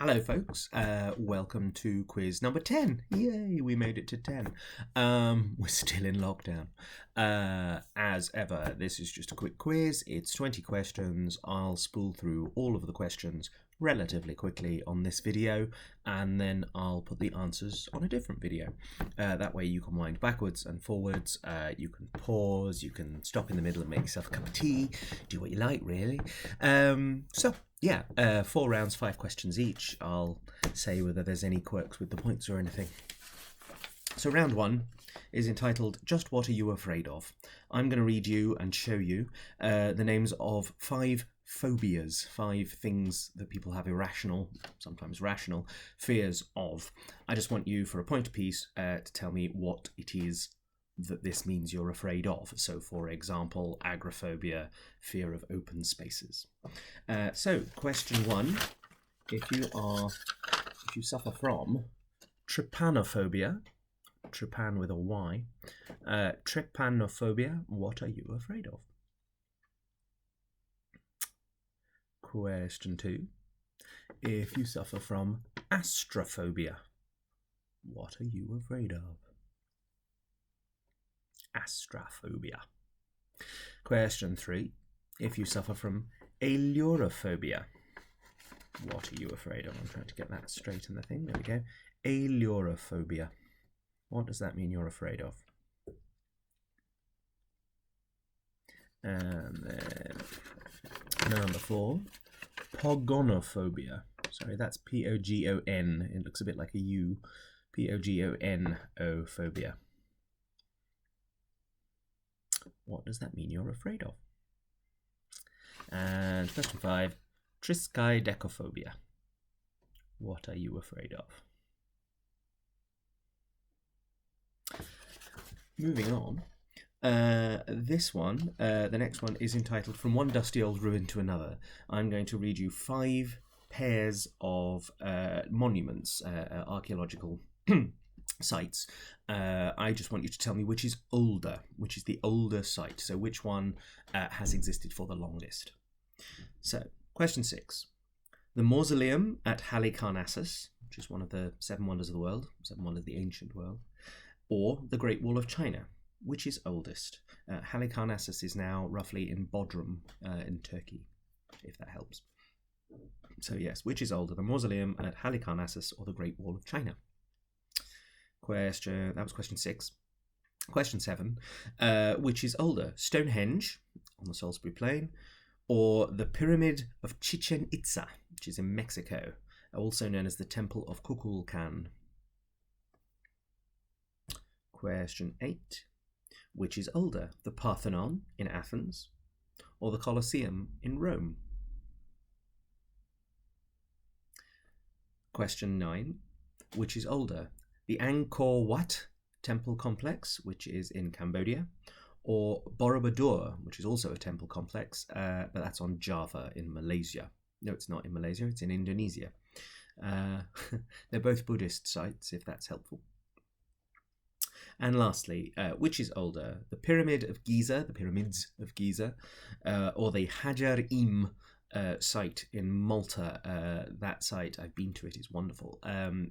Hello, folks. Welcome to quiz number 10. Yay, we made it to 10. We're still in lockdown. As ever, this is just a quick quiz. It's 20 questions. I'll spool through all of the questions relatively quickly on this video, and then I'll put the answers on a different video. That way you can wind backwards and forwards. You can pause. You can stop in the middle and make yourself a cup of tea. Do what you like, really. Yeah, 4 rounds, 5 questions each. I'll say whether there's any quirks with the points or anything. So round 1 is entitled, Just What Are You Afraid Of? I'm going to read you and show you the names of 5 phobias, 5 things that people have irrational, sometimes rational, fears of. I just want you, for a point apiece, to tell me what it is that this means you're afraid of. So, for example, agoraphobia, fear of open spaces. So, question 1: if you suffer from trypanophobia, trypan with a Y, trypanophobia, what are you afraid of? Question 2: if you suffer from astrophobia, what are you afraid of? Astrophobia. Question 3: if you suffer from ailurophobia, what are you afraid of? I'm trying to get that straight in the thing. There we go. Ailurophobia. What does that mean you're afraid of? And then number 4, pogonophobia. Sorry, that's P-O-G-O-N. It looks a bit like a U. P-O-G-O-N-O phobia. What does that mean you're afraid of? And question 5, triskaidekaphobia. What are you afraid of? Moving on. This one, the next one, is entitled From One Dusty Old Ruin to Another. I'm going to read you 5 pairs of monuments, archaeological sites. I just want you to tell me which is older, which is the older site. So which one has existed for the longest. So, question 6. The mausoleum at Halicarnassus, which is one of the 7 wonders of the world, 7 wonders of the ancient world, or the Great Wall of China, which is oldest? Halicarnassus is now roughly in Bodrum in Turkey, if that helps. So yes, which is older, the mausoleum at Halicarnassus or the Great Wall of China? That was question 6. Question 7, which is older, Stonehenge on the Salisbury Plain, or the Pyramid of Chichen Itza, which is in Mexico, also known as the Temple of Kukulkan? Question 8, which is older, the Parthenon in Athens, or the Colosseum in Rome? Question 9, which is older, the Angkor Wat temple complex, which is in Cambodia, or Borobudur, which is also a temple complex, but that's on Java in Malaysia. No, it's not in Malaysia, it's in Indonesia. They're both Buddhist sites, if that's helpful. And lastly, which is older, the Pyramid of Giza, the Pyramids of Giza, or the Hajar-Im site in Malta? That site, I've been to it, is wonderful.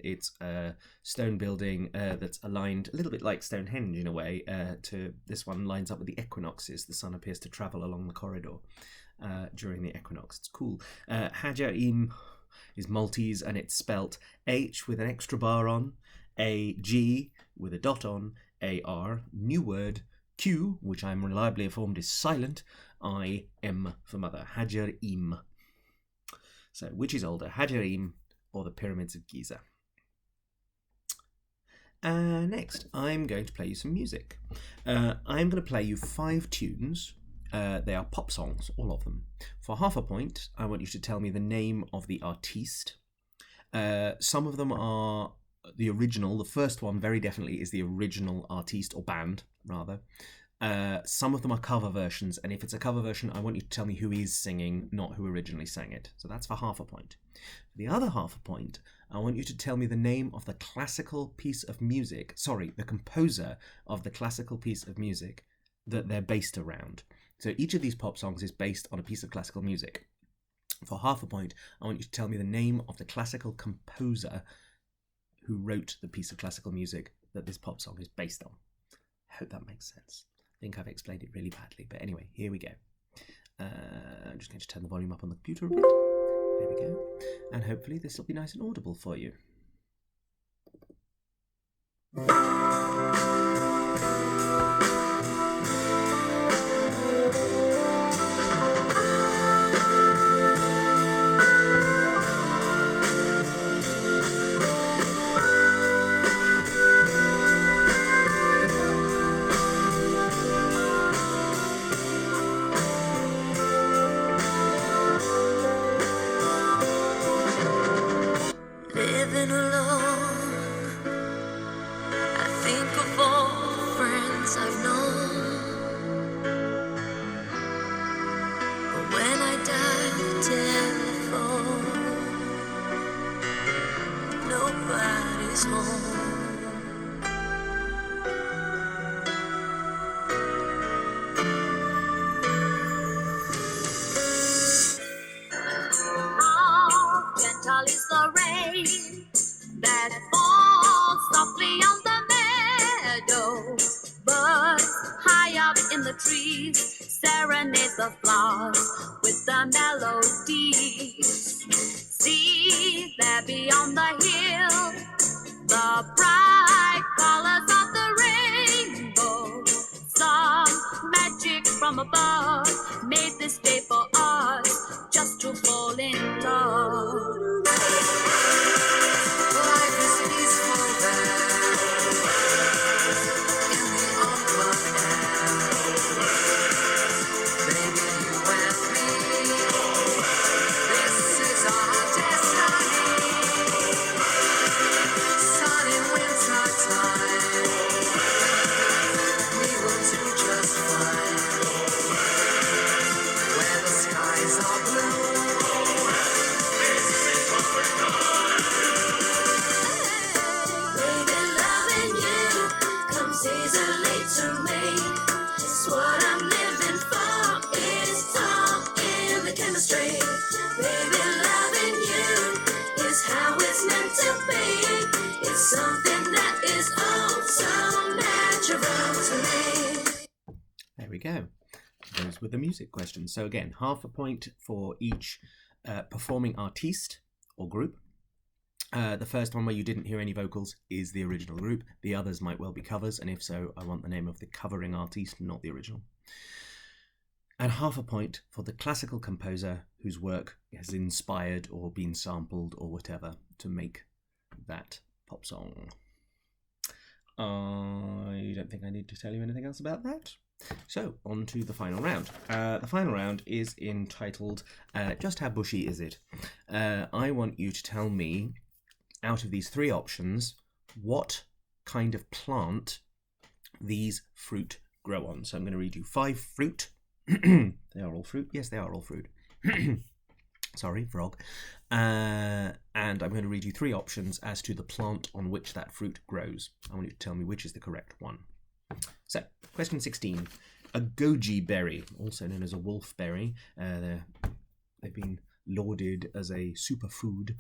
It's a stone building that's aligned a little bit like Stonehenge in a way. To this one lines up with the equinoxes. The sun appears to travel along the corridor during the equinox. It's cool. Hajar-Im is Maltese, and it's spelt H with an extra bar on, A-G with a dot on, A-R, new word, Q, which I'm reliably informed is silent, I-M for mother, Hajar-Im. So, which is older, Hajar-Im or the Pyramids of Giza? Next, I'm going to play you some music. I'm going to play you 5 tunes. They are pop songs, all of them. For half a point, I want you to tell me the name of the artiste. Some of them are the original. The first one very definitely is the original artiste, or band, rather. Some of them are cover versions, and if it's a cover version, I want you to tell me who is singing, not who originally sang it. So that's for half a point. For the other half a point, I want you to tell me the name of the classical piece of music, the composer of the classical piece of music that they're based around. So each of these pop songs is based on a piece of classical music. For half a point, I want you to tell me the name of the classical composer who wrote the piece of classical music that this pop song is based on. I hope that makes sense. I think I've explained it really badly, but anyway, here we go. I'm just going to turn the volume up on the computer a bit. There we go. And hopefully this will be nice and audible for you. Living alone, I think of all the friends I've known. But when I dial the telephone, nobody's home. How gentle is the rain that falls softly on the meadow? Birds high up in the trees serenade the flowers with the melodies. See there beyond the hill the bright colors of the rainbow. Some magic from above made this day for us just to fall in love. Life is peaceful there in the open air. Baby, you and me, this is our destiny. Sun in winter time, we will do just fine. Where the skies are blue, baby, loving you comes easily to me. It's what I'm living for. It's all in the chemistry. Baby, loving you is how it's meant to be. It's something that is oh so natural to me. There we go. Those were the music questions. So again, half a point for each performing artiste or group. The first one where you didn't hear any vocals is the original group. The others might well be covers, and if so, I want the name of the covering artiste, not the original. And half a point for the classical composer whose work has inspired or been sampled or whatever to make that pop song. I don't think I need to tell you anything else about that. So, on to the final round. The final round is entitled, Just How Bushy Is It? I want you to tell me, out of these three options, what kind of plant these fruit grow on. So I'm going to read you 5 fruit. They are all fruit. Yes, they are all fruit. Sorry, frog. And I'm going to read you 3 options as to the plant on which that fruit grows. I want you to tell me which is the correct one. So, question 16. A goji berry, also known as a wolfberry. They've been lauded as a superfood.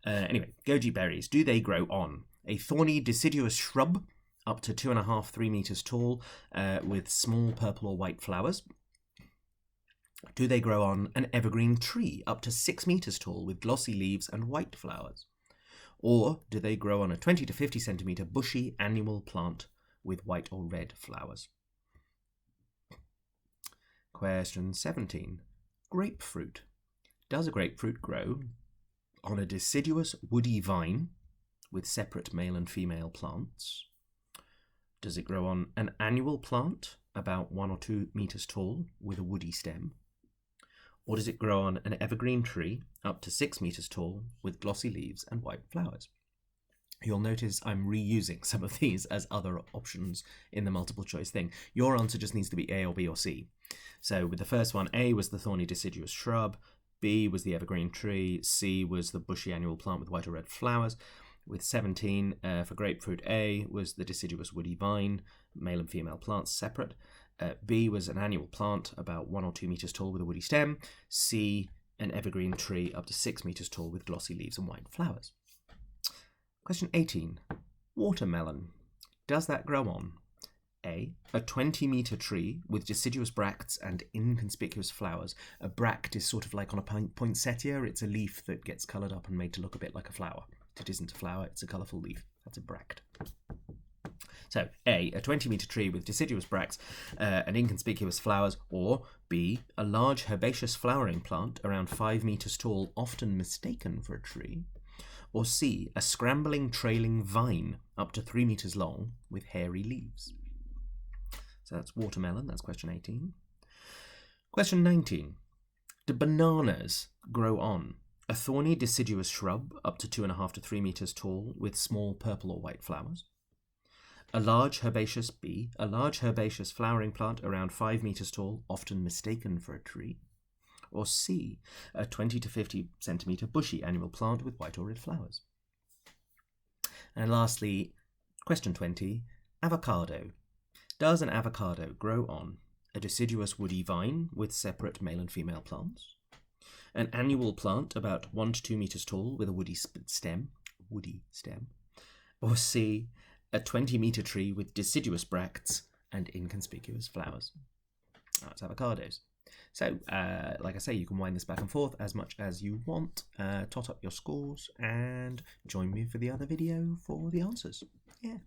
Anyway, goji berries. Do they grow on a thorny deciduous shrub up to 2.5–3 meters tall with small purple or white flowers? Do they grow on an evergreen tree up to 6 meters tall with glossy leaves and white flowers? Or do they grow on a 20 to 50 centimeter bushy annual plant with white or red flowers? Question 17. Grapefruit. Does a grapefruit grow on a deciduous woody vine with separate male and female plants? Does it grow on an annual plant about 1 or 2 meters tall with a woody stem? Or does it grow on an evergreen tree up to 6 meters tall with glossy leaves and white flowers? You'll notice I'm reusing some of these as other options in the multiple choice thing. Your answer just needs to be A or B or C. So with the first one, A was the thorny deciduous shrub, B was the evergreen tree, C was the bushy annual plant with white or red flowers. With 17, for grapefruit, A was the deciduous woody vine, male and female plants separate. B was an annual plant about 1 or 2 meters tall with a woody stem. C an evergreen tree up to 6 metres tall with glossy leaves and white flowers. Question 18. Watermelon. Does that grow on A, a 20-metre tree with deciduous bracts and inconspicuous flowers? A bract is sort of like on a poinsettia. It's a leaf that gets coloured up and made to look a bit like a flower. It isn't a flower, it's a colourful leaf. That's a bract. So, A, a 20-metre tree with deciduous bracts and inconspicuous flowers, or B, a large herbaceous flowering plant around 5 metres tall, often mistaken for a tree, or C, a scrambling trailing vine up to 3 metres long with hairy leaves. So that's watermelon, that's question 18. Question 19. Do bananas grow on a thorny deciduous shrub up to 2.5 to 3 metres tall with small purple or white flowers? A large herbaceous B, a large herbaceous flowering plant around 5 metres tall, often mistaken for a tree? Or C, a 20 to 50 centimetre bushy annual plant with white or red flowers? And lastly, question 20, avocado. Does an avocado grow on a deciduous woody vine with separate male and female plants? An annual plant about 1 to 2 metres tall with a woody stem? Or C, a 20-metre tree with deciduous bracts and inconspicuous flowers? That's avocados. So, like I say, you can wind this back and forth as much as you want, tot up your scores, and join me for the other video for the answers. Yeah.